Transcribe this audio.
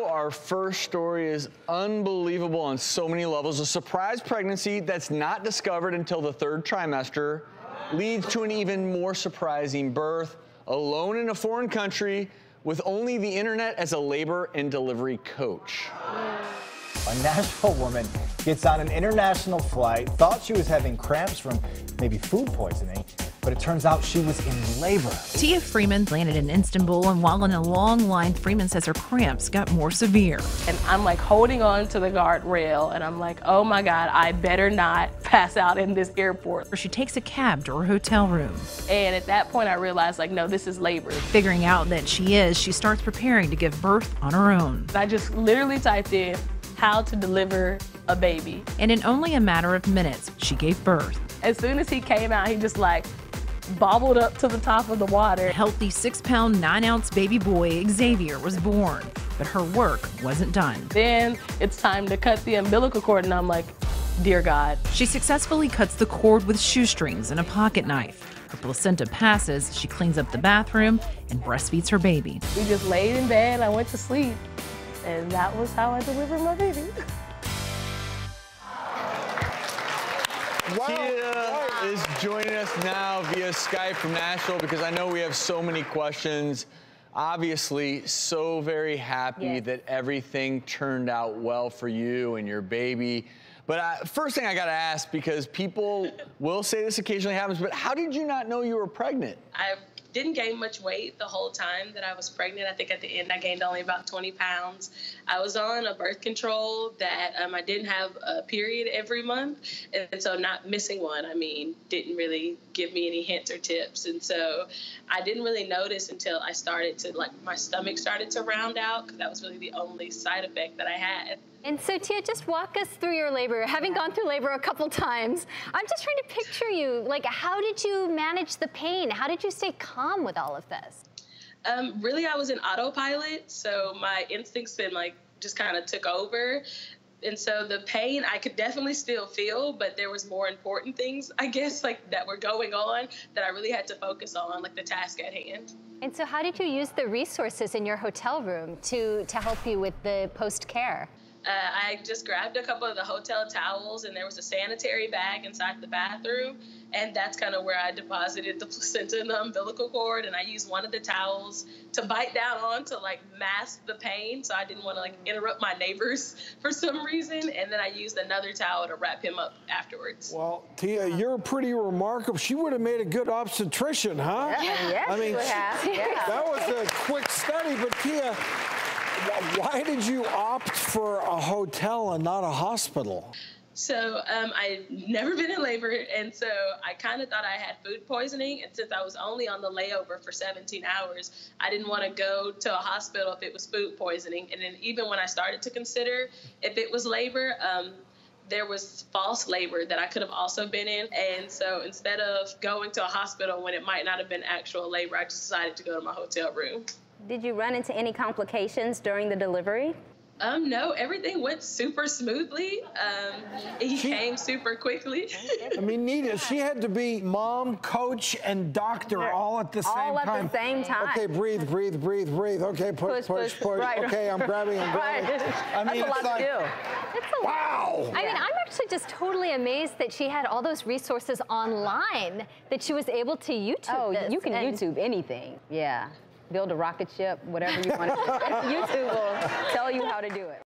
Our first story is unbelievable on so many levels. A surprise pregnancy that's not discovered until the third trimester leads to an even more surprising birth, alone in a foreign country with only the internet as a labor and delivery coach. A Nashville woman gets on an international flight, thought she was having cramps from maybe food poisoning, but it turns out she was in labor. Tia Freeman landed in Istanbul, and while in a long line, Freeman says her cramps got more severe. And I'm like holding on to the guardrail, and I'm like, oh my God, I better not pass out in this airport. She takes a cab to her hotel room. And at that point, I realized, like, no, this is labor. Figuring out that she starts preparing to give birth on her own. I just literally typed in how to deliver a baby. And in only a matter of minutes, she gave birth. As soon as he came out, he just like bobbled up to the top of the water. A healthy 6-pound, 9-ounce baby boy, Xavier, was born, but her work wasn't done. Then it's time to cut the umbilical cord, and I'm like, dear God. She successfully cuts the cord with shoestrings and a pocket knife. Her placenta passes, she cleans up the bathroom and breastfeeds her baby. We just laid in bed, I went to sleep, and that was how I delivered my baby. Wow. Tia is joining us now via Skype from Nashville because I know we have so many questions. Obviously, so very happy that everything turned out well for you and your baby. But first thing I got to ask, because people will say this occasionally happens, but how did you not know you were pregnant? I didn't gain much weight the whole time that I was pregnant. I think at the end I gained only about 20 pounds. I was on a birth control that I didn't have a period every month. And so not missing one, didn't really give me any hints or tips. And so I didn't really notice until I started to, my stomach started to round out, because that was really the only side effect that I had. And so, Tia, just walk us through your labor. Having gone through labor a couple times, I'm just trying to picture you. Like, how did you manage the pain? How did you stay calm with all of this? Really, I was in autopilot, so my instincts just kind of took over. And so the pain I could definitely still feel, but there was more important things, I guess, that were going on that I really had to focus on, like the task at hand. And so how did you use the resources in your hotel room to help you with the post-care? I just grabbed a couple of the hotel towels, and there was a sanitary bag inside the bathroom, and that's kind of where I deposited the placenta and the umbilical cord, and I used one of the towels to bite down on to mask the pain, so I didn't want to interrupt my neighbors for some reason, and then I used another towel to wrap him up afterwards. Well, Tia, you're pretty remarkable. She would have made a good obstetrician, huh? Yes, I mean, she would have. Yeah. That was a quick study, but Tia, why did you opt for a hotel and not a hospital? So I'd never been in labor, and so I kind of thought I had food poisoning, and since I was only on the layover for 17 hours, I didn't want to go to a hospital if it was food poisoning. And then even when I started to consider if it was labor, there was false labor that I could have also been in. And so instead of going to a hospital when it might not have been actual labor, I just decided to go to my hotel room. Did you run into any complications during the delivery? No, everything went super smoothly. He came super quickly. I mean, Nita, she had to be mom, coach, and doctor all at the same time. All at the same time. Okay, breathe, breathe, breathe, breathe. Okay, push. Right. Okay, I'm grabbing. Right. I mean, That's a lot to do. It's a wow. I mean, I'm actually just totally amazed that she had all those resources online, that she was able to YouTube this. You can YouTube anything. Yeah. Build a rocket ship, whatever you want to do. YouTube will tell you how to do it.